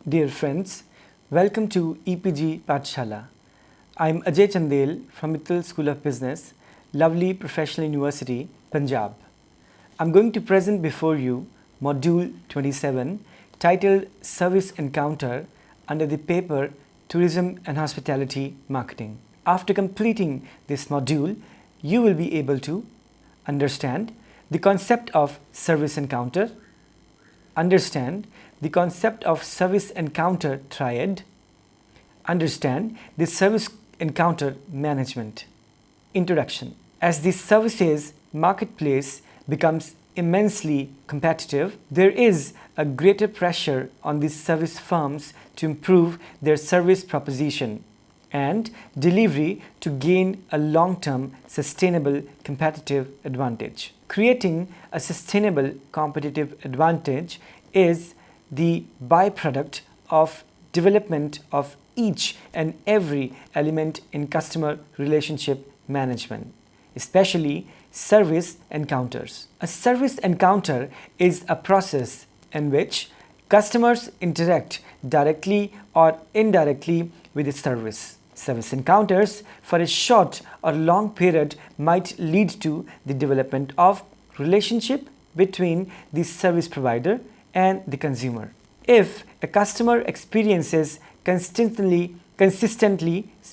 Dear friends, welcome to EPG Pathshala. I'm Ajay Chandel from Mittal School of Business, lovely Professional University, Punjab. I'm going to present before you Module 27 titled Service Encounter under the paper Tourism and Hospitality Marketing. After completing this module, you will be able to understand the concept of service encounter, understand the concept of service encounter triad, understand the service encounter management. Introduction. As the services marketplace becomes immensely competitive, there is a greater pressure on these service firms to improve their service proposition and delivery to gain a long-term sustainable competitive advantage. Creating a sustainable competitive advantage is the byproduct of development of each and every element in customer relationship management, especially service encounters. A service encounter is a process in which customers interact directly or indirectly with the service. Service encounters for a short or long period might lead to the development of relationship between the service provider and the consumer. If a customer experiences consistently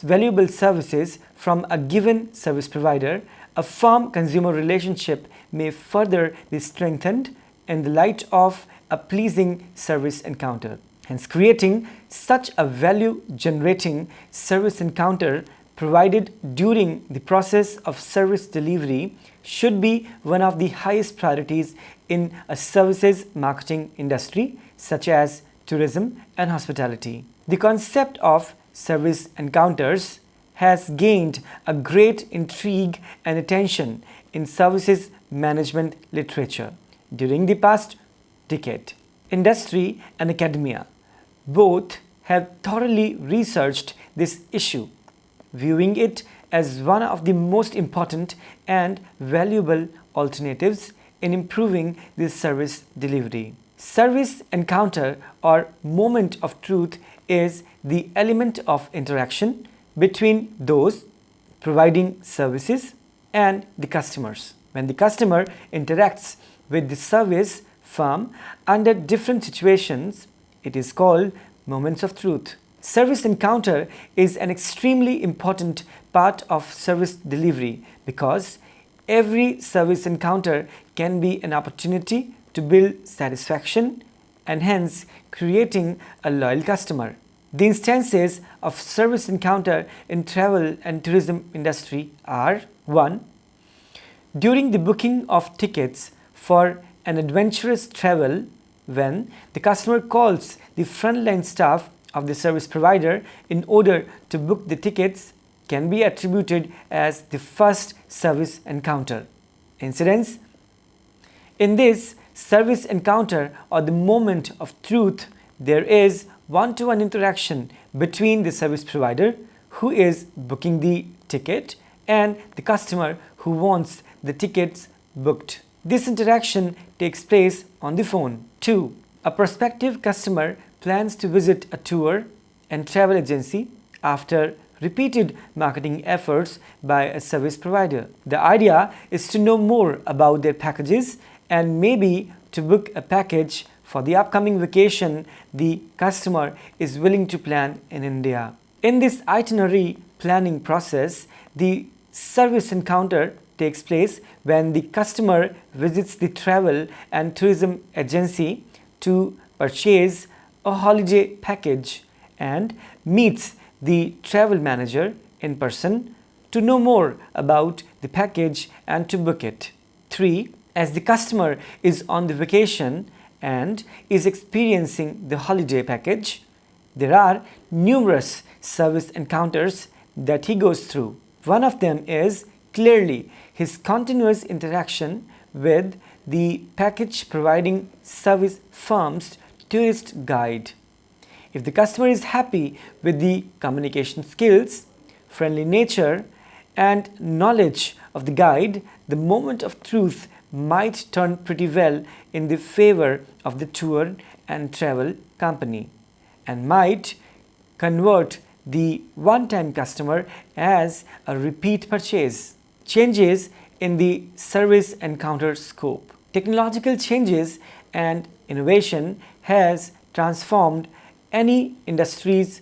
valuable services from a given service provider, a firm-consumer relationship may further be strengthened in the light of a pleasing service encounter. Hence, creating such a value-generating service encounter provided during the process of service delivery should be one of the highest priorities in a services marketing industry such as tourism and hospitality. The concept of service encounters has gained a great intrigue and attention in services management literature during the past decade. Industry and academia both have thoroughly researched this issue, viewing it as one of the most important and valuable alternatives in improving the service delivery. Service encounter or moment of truth is the element of interaction between those providing services and the customers. When the customer interacts with the service firm under different situations, it is called moments of truth. Service encounter is an extremely important part of service delivery because every service encounter can be an opportunity to build satisfaction and hence creating a loyal customer. The instances of service encounter in travel and tourism industry are 1. During the booking of tickets for an adventurous travel, when the customer calls the frontline staff of the service provider in order to book the tickets, can be attributed as the first service encounter. Incidents. In this service encounter or the moment of truth, there is one-to-one interaction between the service provider who is booking the ticket and the customer who wants the tickets booked. This interaction takes place on the phone. 2. A prospective customer plans to visit a tour and travel agency after repeated marketing efforts by a service provider. The idea is to know more about their packages and maybe to book a package for the upcoming vacation the customer is willing to plan in India. In this itinerary planning process, the service encounter takes place when the customer visits the travel and tourism agency to purchase a holiday package and meets the travel manager in person to know more about the package and to book it. 3. As the customer is on the vacation and is experiencing the holiday package, there are numerous service encounters that he goes through. One of them is clearly his continuous interaction with the package providing service firm's tourist guide. If the customer is happy with the communication skills, friendly nature, and knowledge of the guide, the moment of truth might turn pretty well in the favor of the tour and travel company. and might convert the one-time customer as a repeat purchase. Changes in the service encounter scope. Technological changes and innovation has transformed many industries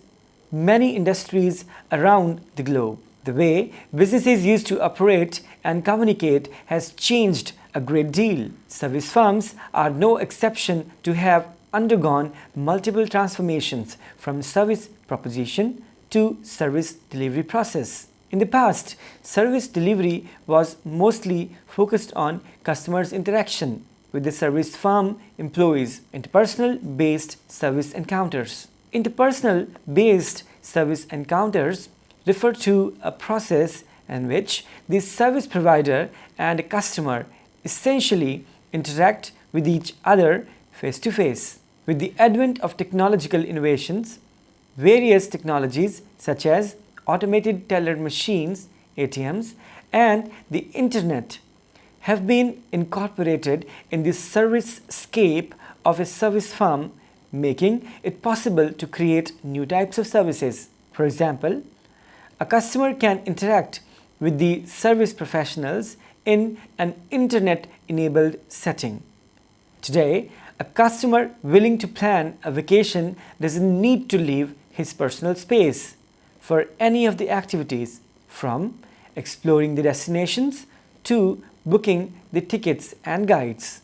around the globe. The way businesses used to operate and communicate has changed a great deal. Service firms are no exception to have undergone multiple transformations from service proposition to service delivery process. In the past, service delivery was mostly focused on customers' interaction with the service firm employees. Interpersonal-based service encounters. Interpersonal-based service encounters refer to a process in which the service provider and a customer essentially interact with each other face to face. With the advent of technological innovations, various technologies such as automated teller machines, ATMs, and the internet have been incorporated in the service scape of a service firm, making it possible to create new types of services. For example, a customer can interact with the service professionals in an internet-enabled setting. Today, a customer willing to plan a vacation doesn't need to leave his personal space for any of the activities, from exploring the destinations to booking the tickets and guides.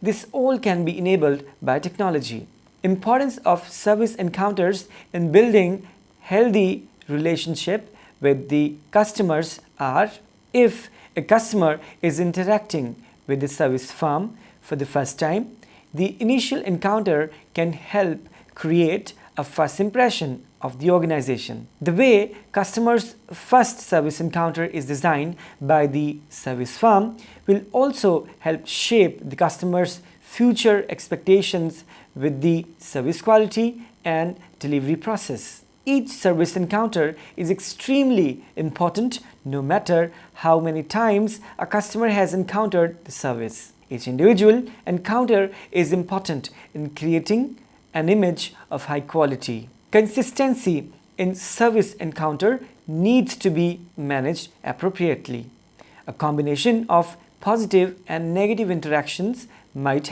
This all can be enabled by technology. Importance of service encounters in building healthy relationship with the customers are: if a customer is interacting with the service firm for the first time, the initial encounter can help create a first impression of the organization. The way customers' first service encounter is designed by the service firm will also help shape the customer's future expectations with the service quality and delivery process. Each service encounter is extremely important no matter how many times a customer has encountered the service. Each individual encounter is important in creating an image of high quality. Consistency in service encounter needs to be managed appropriately. A combination of positive and negative interactions might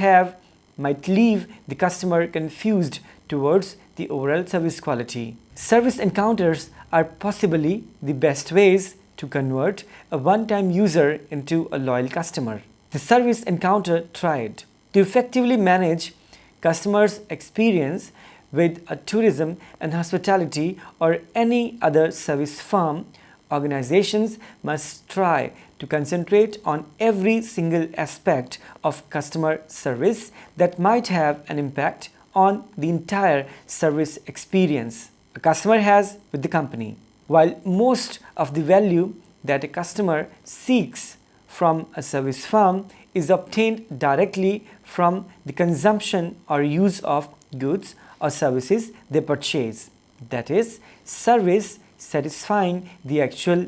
leave the customer confused towards the overall service quality. Service encounters are possibly the best ways to convert a one-time user into a loyal customer. The Service Encounter Triad. To effectively manage customers' experience with a tourism and hospitality or any other service firm, organizations must try to concentrate on every single aspect of customer service that might have an impact on the entire service experience a customer has with the company. While most of the value that a customer seeks from a service firm is obtained directly from the consumption or use of goods or services they purchase, that is, service satisfying the actual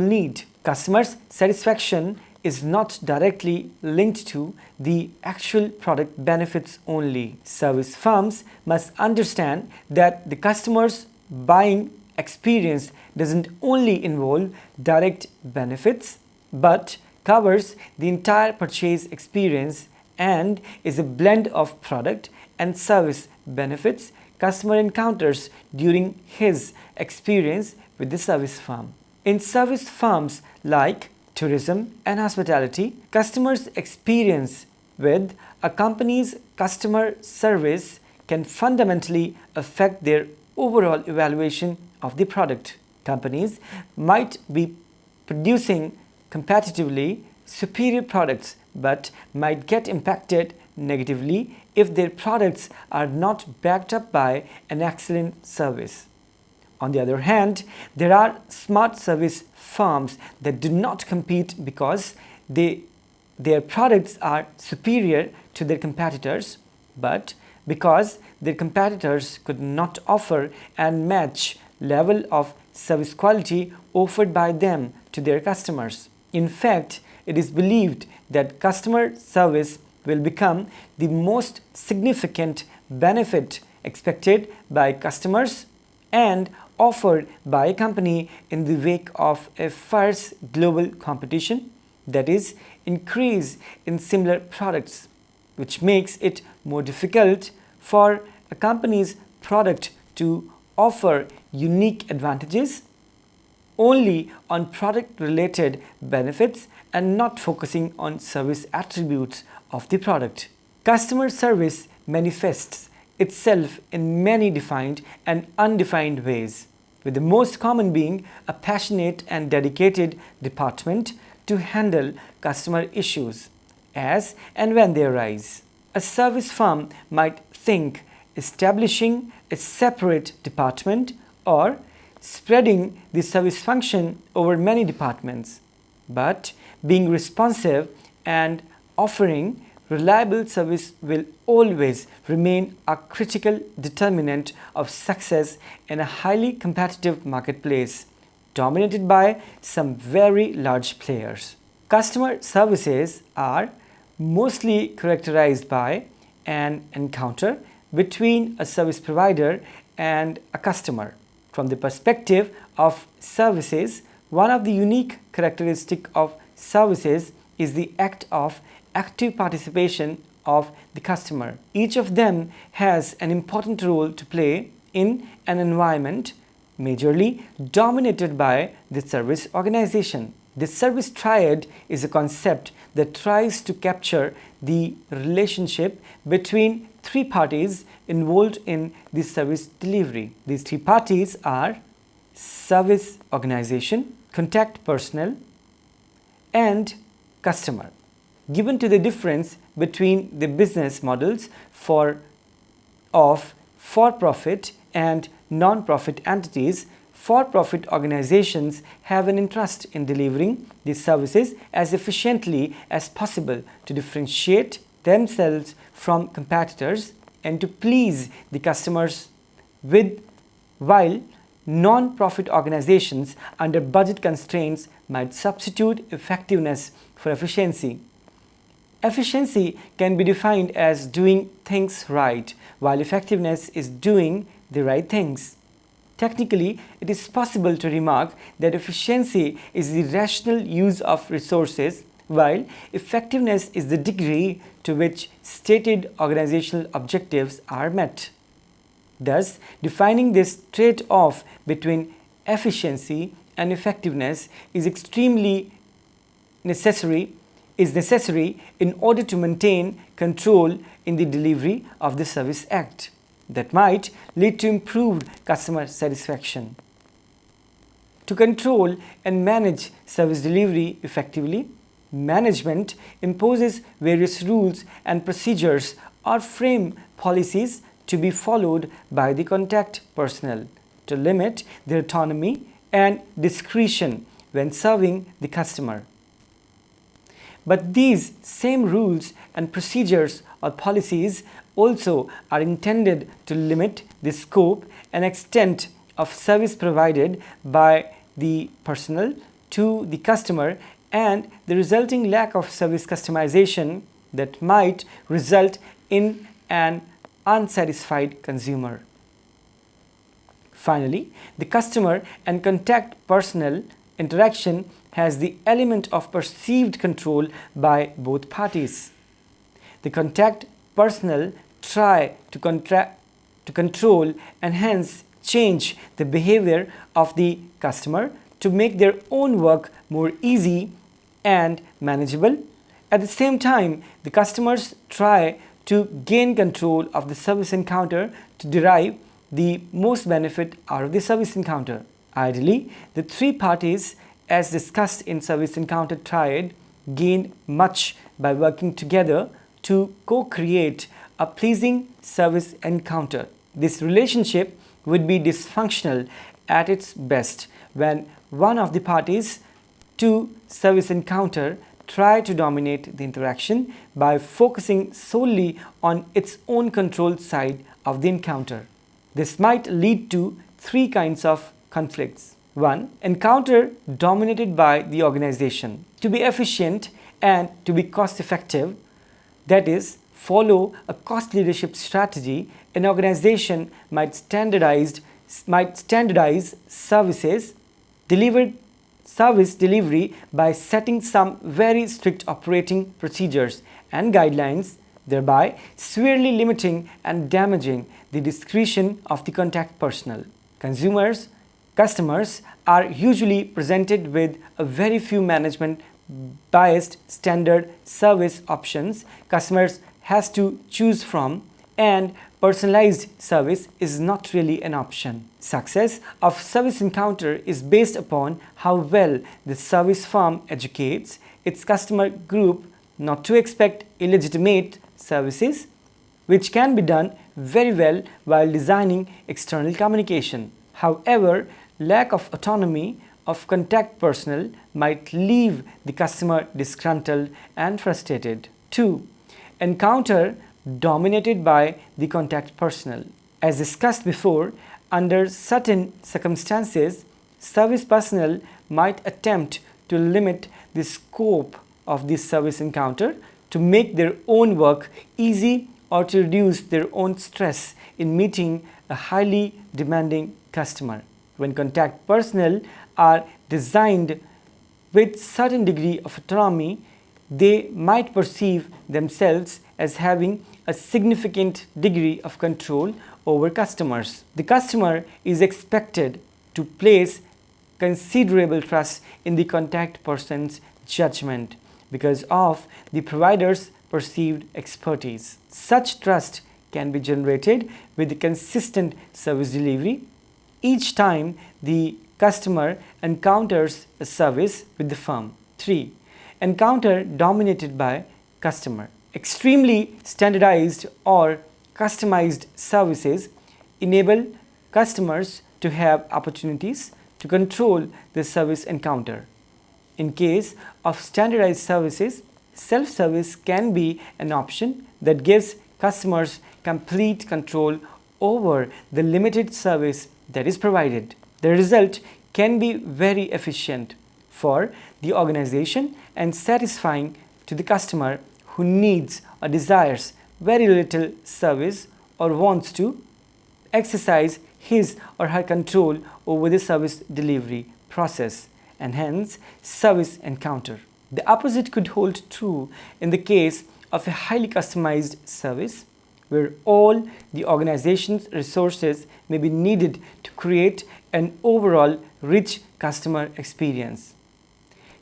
need. Customer's satisfaction is not directly linked to the actual product benefits only. Service firms must understand that the customer's buying experience doesn't only involve direct benefits but covers the entire purchase experience and is a blend of product and service benefits customer encounters during his experience with the service firm. In service firms like tourism and hospitality, customers' experience with a company's customer service can fundamentally affect their overall evaluation of the product. Companies might be producing competitively superior products but might get impacted negatively if their products are not backed up by an excellent service. On the other hand, there are smart service firms that do not compete because their products are superior to their competitors, but because their competitors could not offer and match level of service quality offered by them to their customers. In fact, it is believed that customer service will become the most significant benefit expected by customers and offered by a company in the wake of a fierce global competition, that is, increase in similar products, which makes it more difficult for a company's product to offer unique advantages only on product-related benefits and not focusing on service attributes of the product. Customer service manifests itself in many defined and undefined ways, with the most common being a passionate and dedicated department to handle customer issues as and when they arise. A service firm might think establishing a separate department or spreading the service function over many departments, but being responsive and offering reliable service will always remain a critical determinant of success in a highly competitive marketplace dominated by some very large players. Customer services are mostly characterized by an encounter between a service provider and a customer. From the perspective of services, one of the unique characteristics of services is the act of active participation of the customer. Each of them has an important role to play in an environment majorly dominated by the service organization. The Service Triad is a concept that tries to capture the relationship between three parties involved in the service delivery. These three parties are service organization, contact personnel, and customer. Given to the difference between the business models of for-profit and non-profit entities, for-profit organizations have an interest in delivering these services as efficiently as possible to differentiate themselves from competitors and to please the customers while non-profit organizations under budget constraints might substitute effectiveness for efficiency. Efficiency can be defined as doing things right, while effectiveness is doing the right things. Technically, it is possible to remark that efficiency is the rational use of resources, while effectiveness is the degree to which stated organizational objectives are met. Thus, defining this trade-off between efficiency and effectiveness is necessary in order to maintain control in the delivery of the Service Act that might lead to improved customer satisfaction. To control and manage service delivery effectively, management imposes various rules and procedures or frame policies to be followed by the contact personnel to limit their autonomy and discretion when serving the customer. But these same rules and procedures or policies also are intended to limit the scope and extent of service provided by the personnel to the customer and the resulting lack of service customization that might result in an unsatisfied consumer. Finally, the customer and contact personnel interaction has the element of perceived control by both parties. The contact personnel try to control and hence change the behavior of the customer to make their own work more easy and manageable. At the same time, the customers try to gain control of the service encounter to derive the most benefit out of the service encounter. Ideally, the three parties, as discussed in Service Encounter Triad, gain much by working together to co-create a pleasing service encounter. This relationship would be dysfunctional at its best when one of the parties to service encounter try to dominate the interaction by focusing solely on its own control side of the encounter. This might lead to three kinds of conflicts. 1. Encounter dominated by the organization. To be efficient and to be cost effective, that is, follow a cost leadership strategy, an organization might standardize service delivery by setting some very strict operating procedures and guidelines, thereby severely limiting and damaging the discretion of the contact personnel. Customers are usually presented with a very few management biased standard service options customers has to choose from, and personalized service is not really an option. Success of service encounter is based upon how well the service firm educates its customer group not to expect illegitimate services, which can be done very well while designing external communication. However, lack of autonomy of contact personnel might leave the customer disgruntled and frustrated. 2. Encounter dominated by the contact personnel. As discussed before, under certain circumstances, service personnel might attempt to limit the scope of this service encounter to make their own work easy or to reduce their own stress in meeting a highly demanding customer. When contact personnel are designed with certain degree of autonomy, they might perceive themselves as having a significant degree of control over customers. The customer is expected to place considerable trust in the contact person's judgment because of the provider's perceived expertise. Such trust can be generated with consistent service delivery each time the customer encounters a service with the firm. 3. Encounter dominated by customer. Extremely standardized or customized services enable customers to have opportunities to control the service encounter. In case of standardized services, self-service can be an option that gives customers complete control over the limited service that is provided. The result can be very efficient for the organization and satisfying to the customer who needs or desires very little service or wants to exercise his or her control over the service delivery process and hence service encounter. The opposite could hold true in the case of a highly customized service where all the organization's resources may be needed to create an overall rich customer experience.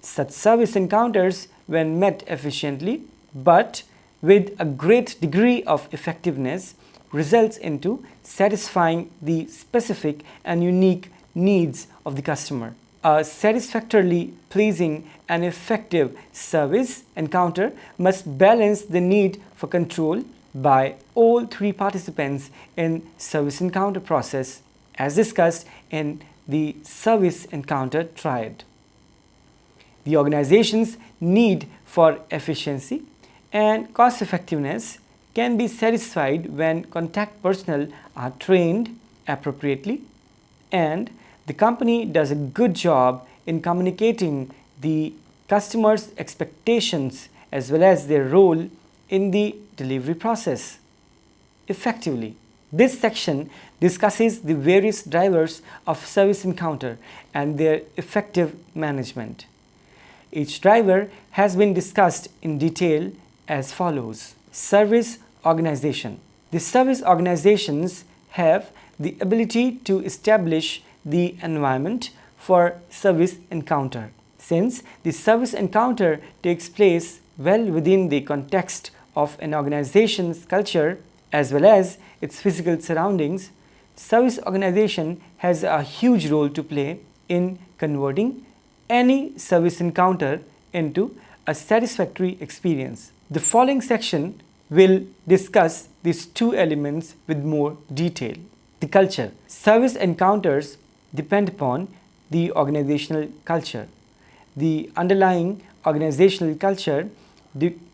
Such service encounters, when met efficiently but with a great degree of effectiveness, results into satisfying the specific and unique needs of the customer. A satisfactorily pleasing and effective service encounter must balance the need for control by all three participants in service encounter process as discussed in the Service Encounter Triad. The organization's need for efficiency and cost effectiveness can be satisfied when contact personnel are trained appropriately and the company does a good job in communicating the customer's expectations as well as their role in the delivery process effectively. This section discusses the various drivers of service encounter and their effective management. Each driver has been discussed in detail as follows. Service organization. The service organizations have the ability to establish the environment for service encounter. Since the service encounter takes place well within the context of an organization's culture as well as its physical surroundings, service organization has a huge role to play in converting any service encounter into a satisfactory experience. The following section will discuss these two elements with more detail. The culture. Service encounters depend upon the organizational culture. The underlying organizational culture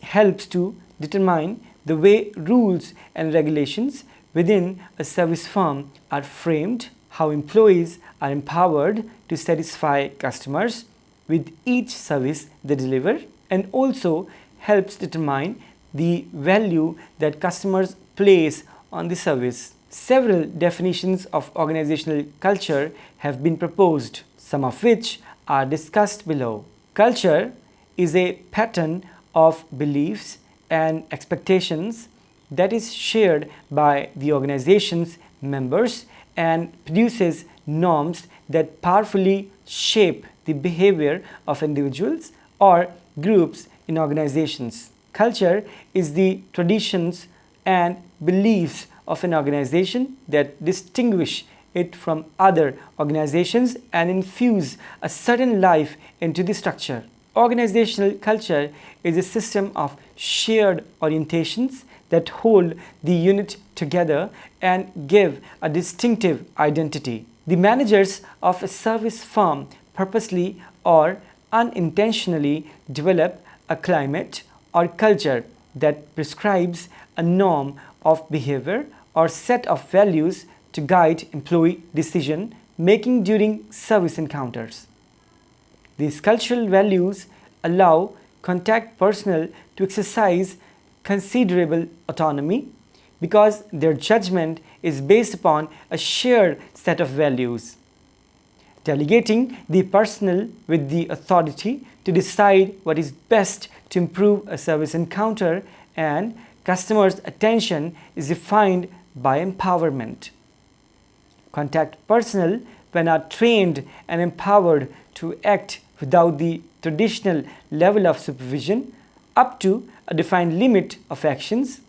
helps to determine the way rules and regulations within a service firm are framed, how employees are empowered to satisfy customers with each service they deliver, and also helps determine the value that customers place on the service. Several definitions of organizational culture have been proposed, some of which are discussed below. Culture is a pattern of beliefs and expectations that is shared by the organization's members and produces norms that powerfully shape the behavior of individuals or groups in organizations. Culture is the traditions and beliefs of an organization that distinguish it from other organizations and infuse a certain life into the structure. Organizational culture is a system of shared orientations that hold the unit together and give a distinctive identity. The managers of a service firm purposely or unintentionally develop a climate or culture that prescribes a norm of behavior or set of values to guide employee decision making during service encounters. These cultural values allow contact personnel to exercise considerable autonomy because their judgment is based upon a shared set of values, delegating the personnel with the authority to decide what is best to improve a service encounter, and customers' attention is defined by empowerment. Contact personnel, when are trained and empowered to act without the traditional level of supervision up to a defined limit of actions,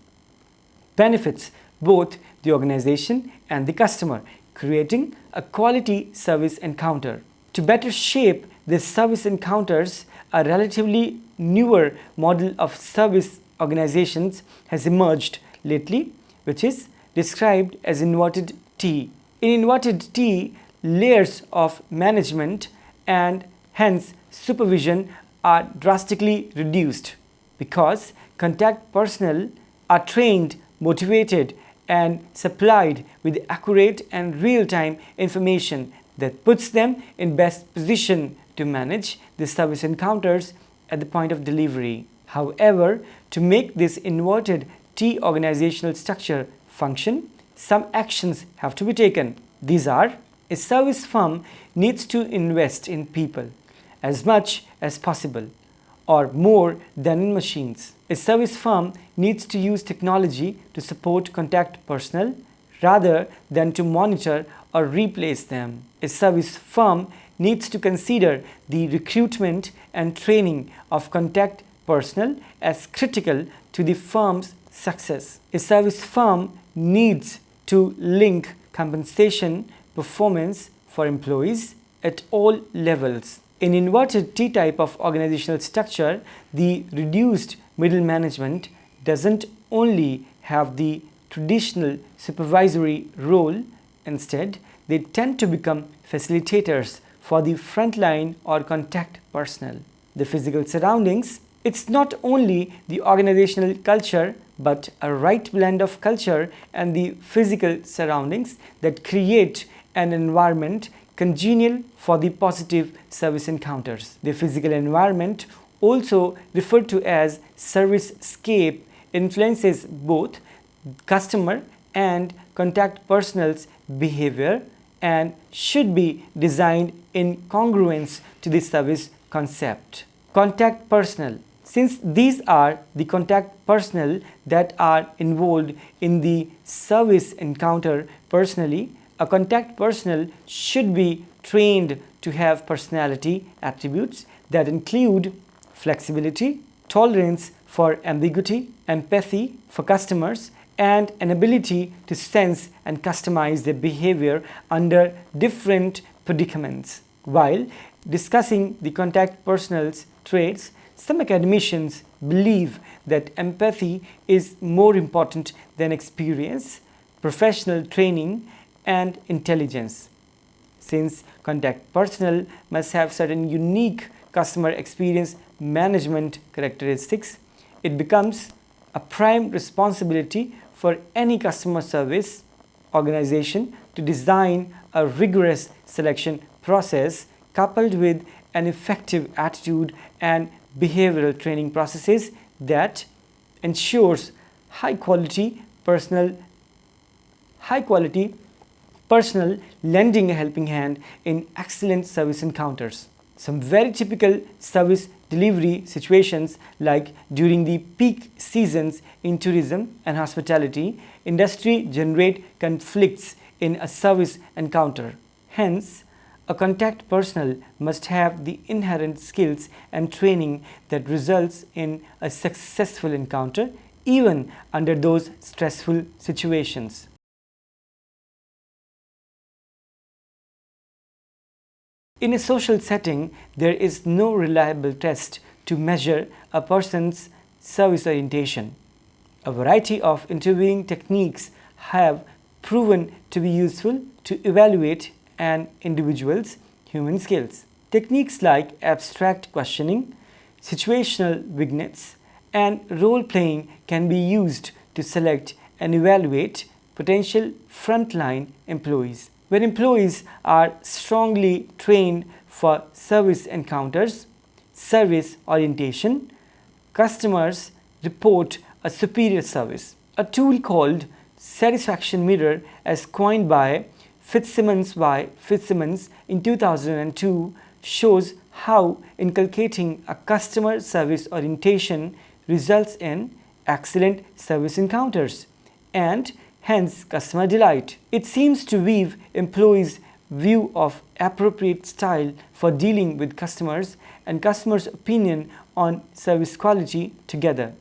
benefits both the organization and the customer, creating a quality service encounter. To better shape these service encounters, a relatively newer model of service organizations has emerged lately, which is described as inverted T. In inverted T, layers of management and hence supervision are drastically reduced because contact personnel are trained, motivated, and supplied with accurate and real-time information that puts them in best position to manage the service encounters at the point of delivery. However, to make this inverted T organizational structure function, some actions have to be taken. These are: a service firm needs to invest in people as much as possible or more than in machines. A service firm needs to use technology to support contact personnel rather than to monitor or replace them. A service firm needs to consider the recruitment and training of contact personnel as critical to the firm's success. A service firm needs to link compensation performance for employees at all levels. In inverted T type of organizational structure, the reduced middle management doesn't only have the traditional supervisory role. Instead, they tend to become facilitators for the frontline or contact personnel. The physical surroundings: it's not only the organizational culture but a right blend of culture and the physical surroundings that create an environment congenial for the positive service encounters. The physical environment, also referred to as service scape, influences both customer and contact personnel's behavior and should be designed in congruence to the service concept. Contact personnel: since these are the contact personnel that are involved in the service encounter personally, a contact personnel should be trained to have personality attributes that include flexibility, tolerance for ambiguity, empathy for customers, and an ability to sense and customize their behavior under different predicaments. While discussing the contact personnel's traits, some academicians believe that empathy is more important than experience, professional training, and intelligence. Since contact personnel must have certain unique customer experience management characteristics, it becomes a prime responsibility for any customer service organization to design a rigorous selection process coupled with an effective attitude and behavioral training processes that ensures high quality personal lending a helping hand in excellent service encounters. Some very typical service delivery situations, like during the peak seasons in tourism and hospitality industry, generate conflicts in a service encounter. Hence, a contact personnel must have the inherent skills and training that results in a successful encounter even under those stressful situations. In a social setting, there is no reliable test to measure a person's service orientation. A variety of interviewing techniques have proven to be useful to evaluate an individual's human skills. Techniques like abstract questioning, situational vignettes, and role-playing can be used to select and evaluate potential frontline employees. When employees are strongly trained for service encounters, service orientation, customers report a superior service. A tool called Satisfaction Mirror, as coined by Fitzsimmons in 2002, shows how inculcating a customer service orientation results in excellent service encounters and hence customer delight. It seems to weave employees' view of appropriate style for dealing with customers and customers' opinion on service quality together.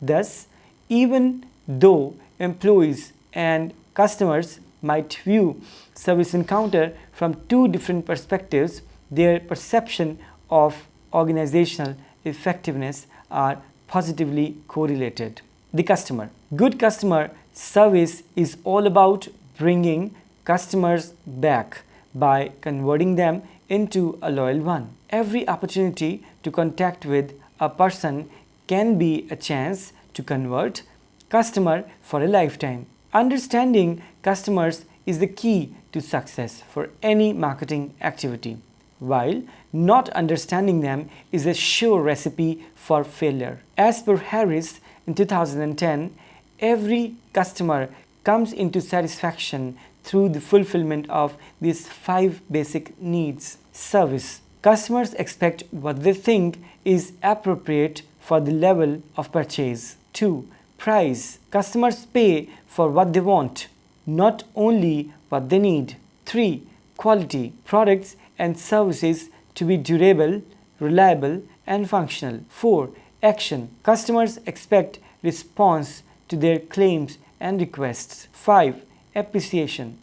Thus, even though employees and customers might view service encounter from two different perspectives, their perception of organizational effectiveness are positively correlated. The customer. Good customer service is all about bringing customers back by converting them into a loyal one. Every opportunity to contact with a person can be a chance to convert customer for a lifetime. Understanding customers is the key to success for any marketing activity, while not understanding them is a sure recipe for failure. As per Harris in 2010, every customer comes into satisfaction through the fulfillment of these 5 basic needs. Service. Customers expect what they think is appropriate for the level of purchase. 2. Price. Customers pay for what they want, not only what they need. 3. Quality. Products and services to be durable, reliable, and functional. 4. Action. Customers expect response to their claims and requests. 5. Appreciation.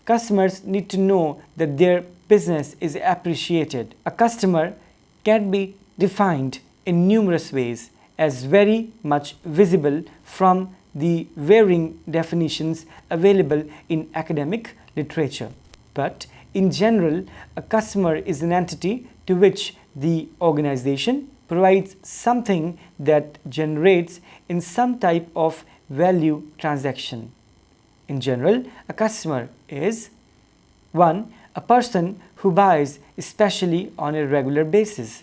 Customers need to know that their business is appreciated. A customer can be defined in numerous ways, as very much visible from the varying definitions available in academic literature. But in general, a customer is an entity to which the organization provides something that generates in some type of value transaction. In general, a customer is 1. A person who buys especially on a regular basis,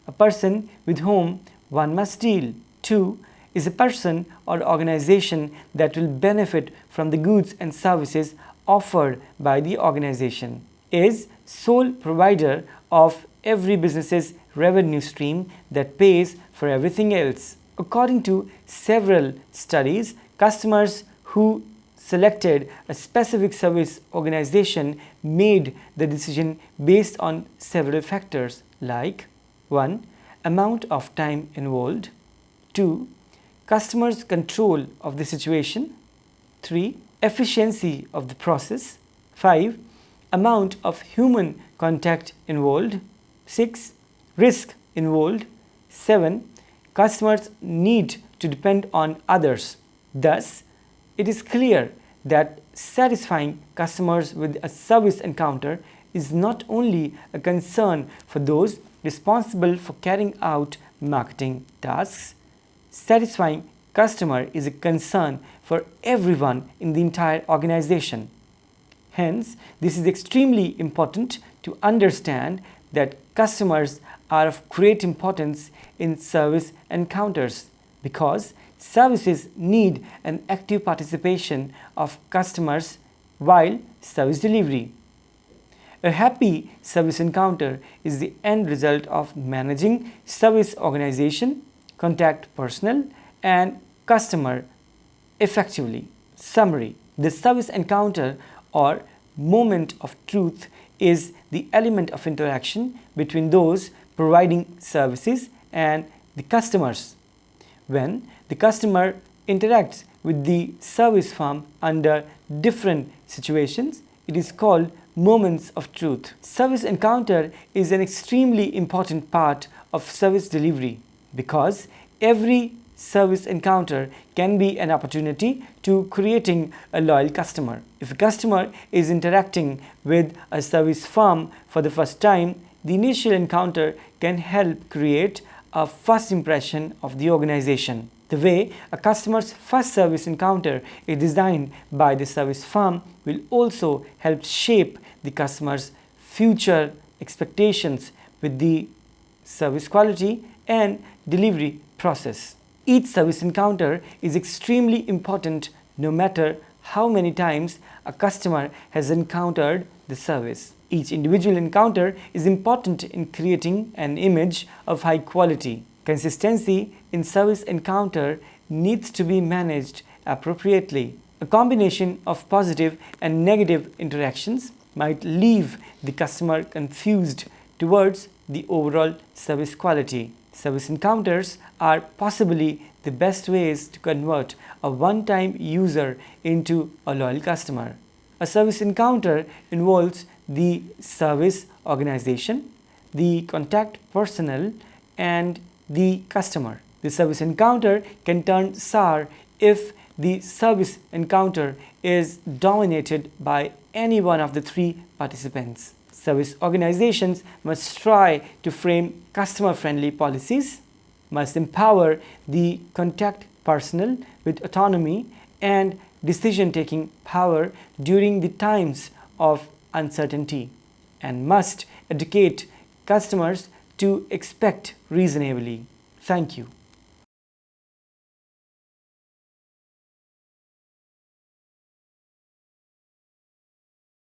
a person with whom one must deal. 2. Is a person or organization that will benefit from the goods and services offered by the organization. Is sole provider of every business's revenue stream that pays for everything else. According to several studies, customers who selected a specific service organization made the decision based on several factors like 1. Amount of time involved. 2. Customers' control of the situation. 3. Efficiency of the process. 5. Amount of human contact involved. 6. Risk involved. 7. Customers need to depend on others. Thus, it is clear that satisfying customers with a service encounter is not only a concern for those responsible for carrying out marketing tasks. Satisfying customer is a concern for everyone in the entire organization. Hence, this is extremely important to understand that customers are of great importance in service encounters, because Services need an active participation of customers while service delivery. A happy service encounter is the end result of managing service organization, contact personnel, and customer effectively. Summary: the service encounter or moment of truth is the element of interaction between those providing services and the customers. When the customer interacts with the service firm under different situations, it is called moments of truth. Service encounter is an extremely important part of service delivery because every service encounter can be an opportunity to creating a loyal customer. If a customer is interacting with a service firm for the first time, the initial encounter can help create a first impression of the organization. The way a customer's first service encounter is designed by the service firm will also help shape the customer's future expectations with the service quality and delivery process. Each service encounter is extremely important no matter how many times a customer has encountered the service. Each individual encounter is important in creating an image of high quality. Consistency in service encounter needs to be managed appropriately. A combination of positive and negative interactions might leave the customer confused towards the overall service quality. Service encounters are possibly the best ways to convert a one-time user into a loyal customer. A service encounter involves the service organization, the contact personnel, and the customer. The service encounter can turn sour if the service encounter is dominated by any one of the three participants. Service organizations must try to frame customer-friendly policies, must empower the contact personnel with autonomy and decision-taking power during the times of uncertainty, and must educate customers to expect reasonably. Thank you.